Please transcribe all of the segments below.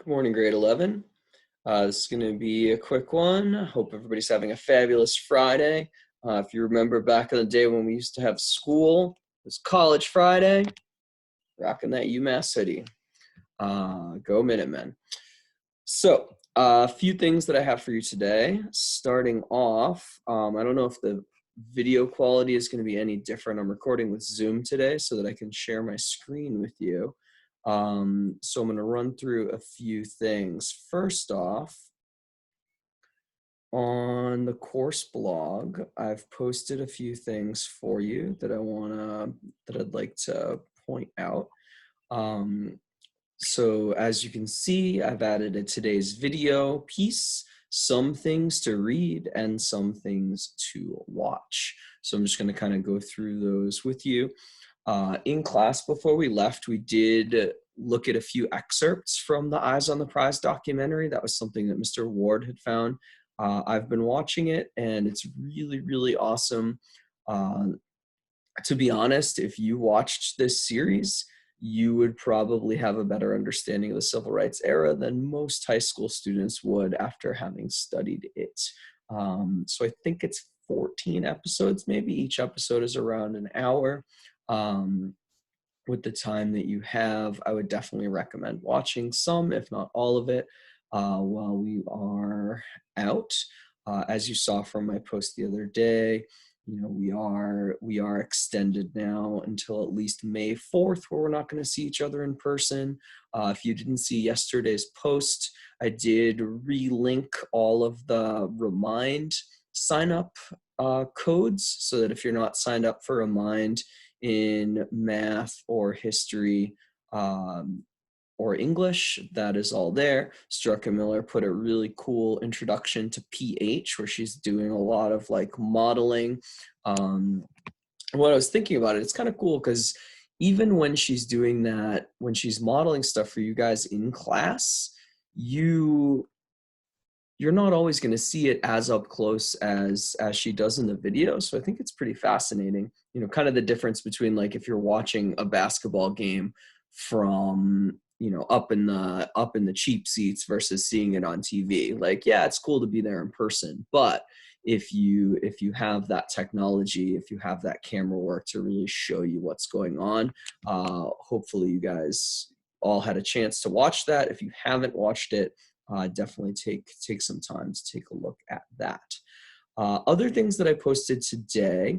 Good morning, grade 11. This is going to be a quick one. I hope everybody's having a fabulous Friday. If you remember back in the day when we used to have school, it was College Friday, rocking that UMass hoodie. Go Minutemen. So, a few things that I have for you today. Starting off, I don't know if the video quality is going to be any different. I'm recording with Zoom today so that I can share my screen with you. So I'm going to run through a few things. First off, on the course blog, I've posted a few things for you that I'd like to point out. So as you can see, I've added a today's video piece, some things to read and some things to watch. So I'm just going to kind of go through those with you. In class before we left, we did look at a few excerpts from the Eyes on the Prize documentary. That was something that Mr. Ward had found. I've been watching it and it's really, really awesome. To be honest, if you watched this series, you would probably have a better understanding of the civil rights era than most high school students would after having studied it. So I think it's 14 episodes, maybe each episode is around an hour. With the time that you have, I would definitely recommend watching some, if not all of it, while we are out. As you saw from my post the other day, we are extended now until at least May 4th, where we're not going to see each other in person. If you didn't see yesterday's post, I did relink all of the Remind sign up codes so that if you're not signed up for Remind in math or history or English, that is all there. Strucker Miller put a really cool introduction to PH where she's doing a lot of like modeling. What I was thinking about it, it's kind of cool because even when she's doing that, when she's modeling stuff for you guys in class, you're not always going to see it as up close as she does in the video. So I think it's pretty fascinating, kind of the difference between like if you're watching a basketball game from, up in the cheap seats versus seeing it on TV. Like, yeah, it's cool to be there in person, but if you have that technology, if you have that camera work to really show you what's going on, hopefully you guys all had a chance to watch that. If you haven't watched it, definitely take some time to take a look at that. Other things that I posted today.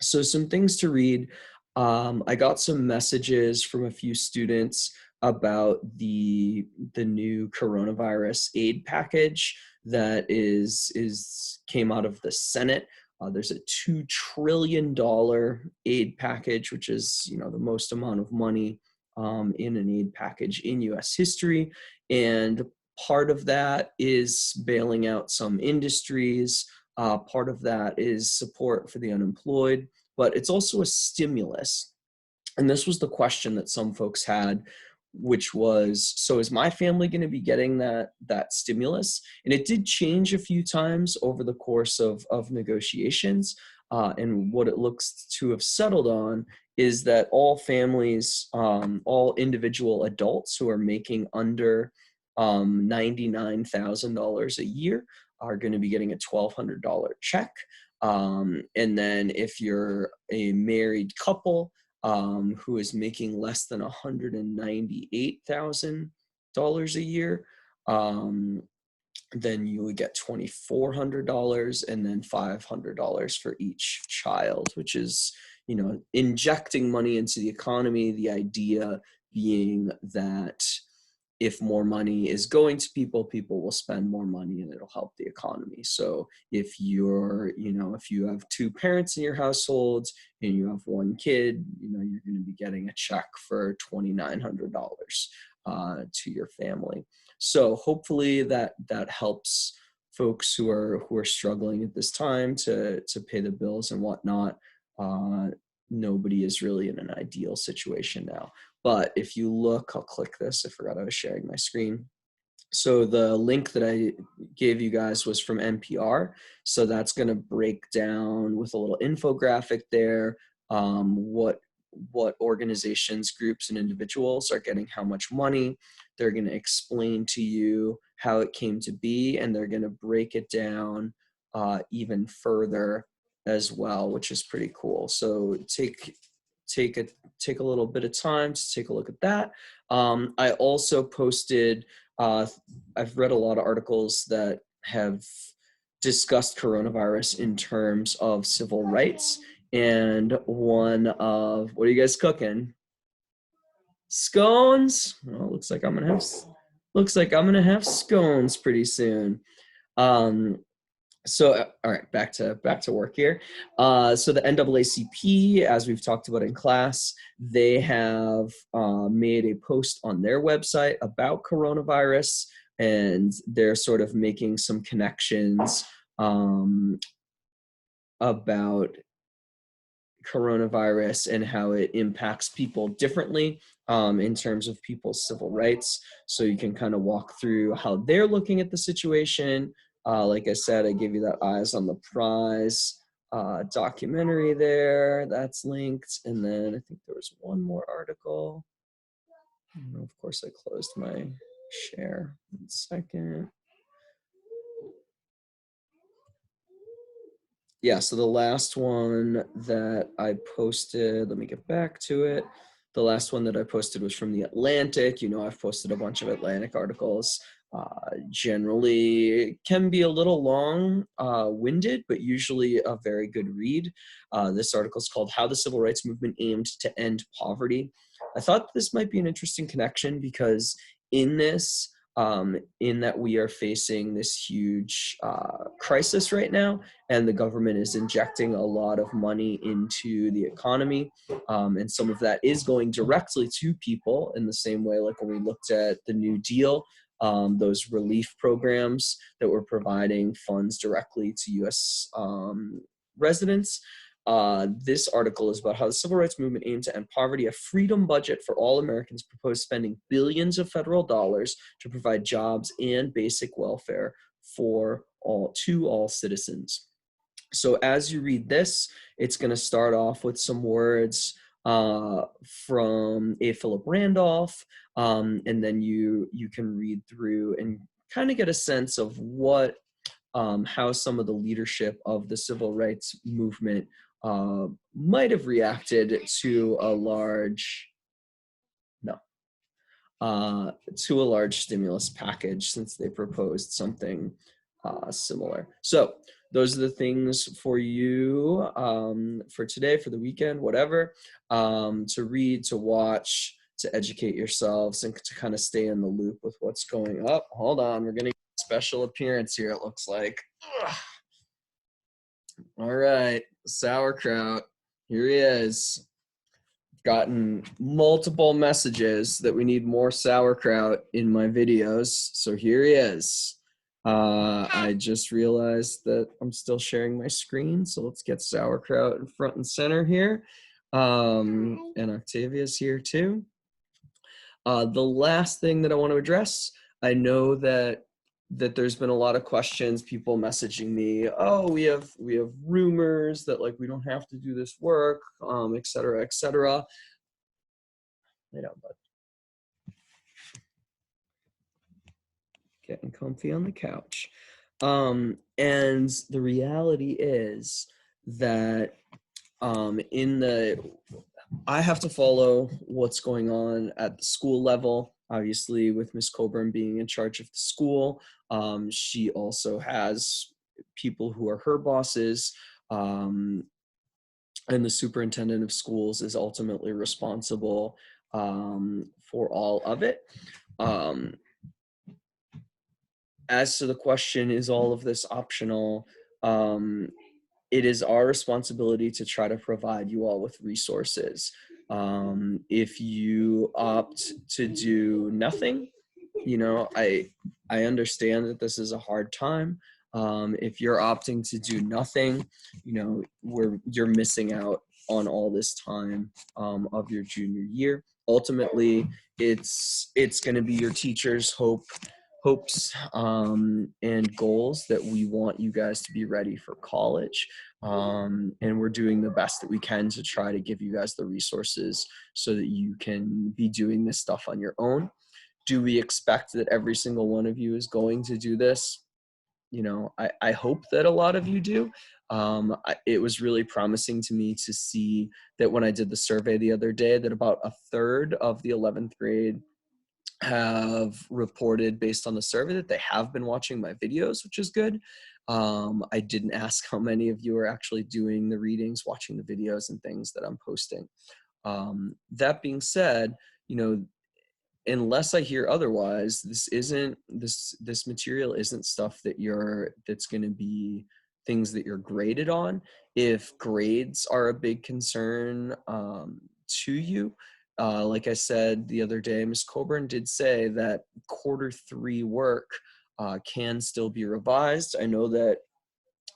So some things to read. I got some messages from a few students about the new coronavirus aid package that came out of the Senate. There's a $2 trillion aid package, which is the most amount of money in an aid package in U.S. history, and part of that is bailing out some industries. Part of that is support for the unemployed, but it's also a stimulus. And this was the question that some folks had, which was, so is my family going to be getting that stimulus? And it did change a few times over the course of negotiations. And what it looks to have settled on is that all families, all individual adults who are making under $99,000 a year are going to be getting a $1,200 check. And then if you're a married couple who is making less than $198,000 a year, then you would get $2,400 and then $500 for each child, which is, injecting money into the economy. The idea being that if more money is going to people will spend more money and it'll help the economy. So if if you have two parents in your household and you have one kid, you're going to be getting a check for $2,900 to your family. So hopefully that helps folks who are struggling at this time to pay the bills and whatnot. Nobody is really in an ideal situation now. But if you look, I'll click this. I forgot I was sharing my screen. So the link that I gave you guys was from NPR. So that's going to break down with a little infographic there what what organizations, groups, and individuals are getting how much money. They're going to explain to you how it came to be, and they're going to break it down even further as well, which is pretty cool. So take a little bit of time to take a look at that. I also posted, I've read a lot of articles that have discussed coronavirus in terms of civil rights, and one of, what are you guys cooking? Scones? Well, looks like I'm gonna have scones pretty soon. So all right, back to work here. So the NAACP, as we've talked about in class, they have made a post on their website about coronavirus, and they're sort of making some connections about coronavirus and how it impacts people differently in terms of people's civil rights. So you can kind of walk through how they're looking at the situation. Like I said, I gave you that Eyes on the Prize documentary there. That's linked. And then I think there was one more article. And of course, I closed my share. 1 second. Yeah, so the last one that I posted, let me get back to it. The last one that I posted was from The Atlantic. You know, I've posted a bunch of Atlantic articles. Generally can be a little long-winded, but usually a very good read. This article is called How the Civil Rights Movement Aimed to End Poverty. I thought this might be an interesting connection because in this, in that we are facing this huge crisis right now, and the government is injecting a lot of money into the economy, and some of that is going directly to people in the same way like when we looked at the New Deal, those relief programs that were providing funds directly to U.S. Residents. This article is about how the civil rights movement aimed to end poverty. A freedom budget for all Americans proposed spending billions of federal dollars to provide jobs and basic welfare to all citizens. So as you read this, it's going to start off with some words from A. Philip Randolph, and then you can read through and kind of get a sense of what how some of the leadership of the civil rights movement might have reacted to a large stimulus package, since they proposed something similar. So those are the things for you for today, for the weekend, whatever, to read, to watch, to educate yourselves, and to kind of stay in the loop with what's going up. Hold on, we're gonna get a special appearance here, it looks like. Ugh. All right, sauerkraut, here he is. Gotten multiple messages that we need more sauerkraut in my videos, so here he is. I just realized that I'm still sharing my screen, so let's get sauerkraut in front and center here. And Octavia's here too. The last thing that I want to address, I know that there's been a lot of questions, people messaging me, oh, we have rumors that like we don't have to do this work, et cetera, et cetera. Lay down, bud. Getting comfy on the couch. And the reality is that I have to follow what's going on at the school level. Obviously, with Ms. Coburn being in charge of the school, she also has people who are her bosses, and the superintendent of schools is ultimately responsible for all of it. As to the question, is all of this optional? It is our responsibility to try to provide you all with resources. If you opt to do nothing, you know, I understand that this is a hard time. If you're opting to do nothing, you know, you're missing out on all this time of your junior year. Ultimately, it's going to be your teacher's hope hopes and goals that we want you guys to be ready for college. And we're doing the best that we can to try to give you guys the resources so that you can be doing this stuff on your own. Do we expect that every single one of you is going to do this? You know, I hope that a lot of you do. It was really promising to me to see that when I did the survey the other day, that about a third of the 11th grade have reported based on the survey that they have been watching my videos, which is good. I didn't ask how many of you are actually doing the readings, watching the videos and things that I'm posting. That being said, you know, unless I hear otherwise, this material isn't stuff that's going to be things that you're graded on. If grades are a big concern to you, like I said the other day, Ms. Coburn did say that quarter 3 work can still be revised. I know that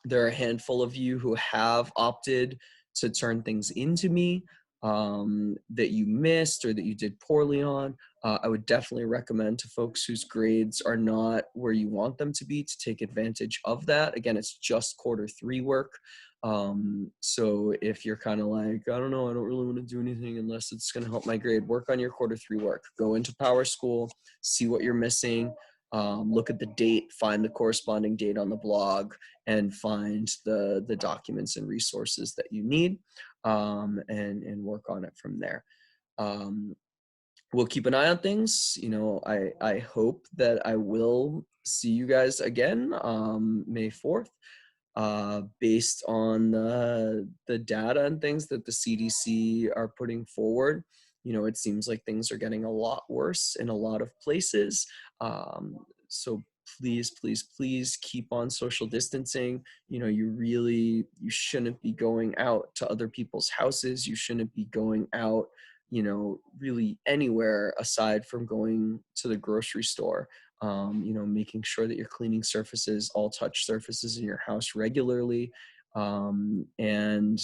there are a handful of you who have opted to turn things into me that you missed or that you did poorly on. I would definitely recommend to folks whose grades are not where you want them to be to take advantage of that. Again, it's just quarter 3 work. So if you're kind of like, I don't know, I don't really want to do anything unless it's going to help my grade, work on your quarter 3 work. Go into Power School, see what you're missing. Look at the date, find the corresponding date on the blog, and find the documents and resources that you need, and work on it from there. We'll keep an eye on things. You know, I hope that I will see you guys again May 4th. Based on the data and things that the CDC are putting forward. You know, it seems like things are getting a lot worse in a lot of places. So please, please, please keep on social distancing. You know, you shouldn't be going out to other people's houses. You shouldn't be going out, you know, really anywhere aside from going to the grocery store. You know, making sure that you're cleaning surfaces, all touch surfaces in your house regularly. And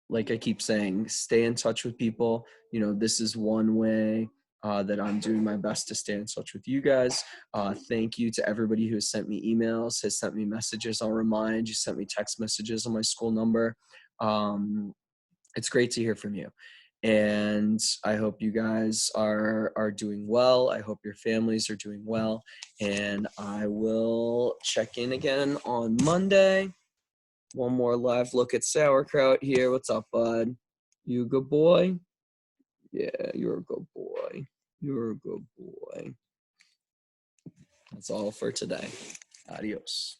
like I keep saying, stay in touch with people. You know, this is one way that I'm doing my best to stay in touch with you guys. Thank you to everybody who has sent me emails, has sent me messages. I'll remind you, sent me text messages on my school number. It's great to hear from you. And I hope you guys are doing well. I hope your families are doing well. And I will check in again on Monday. One more live look at sauerkraut here. What's up, bud? You a good boy? Yeah, you're a good boy. You're a good boy. That's all for today. Adios.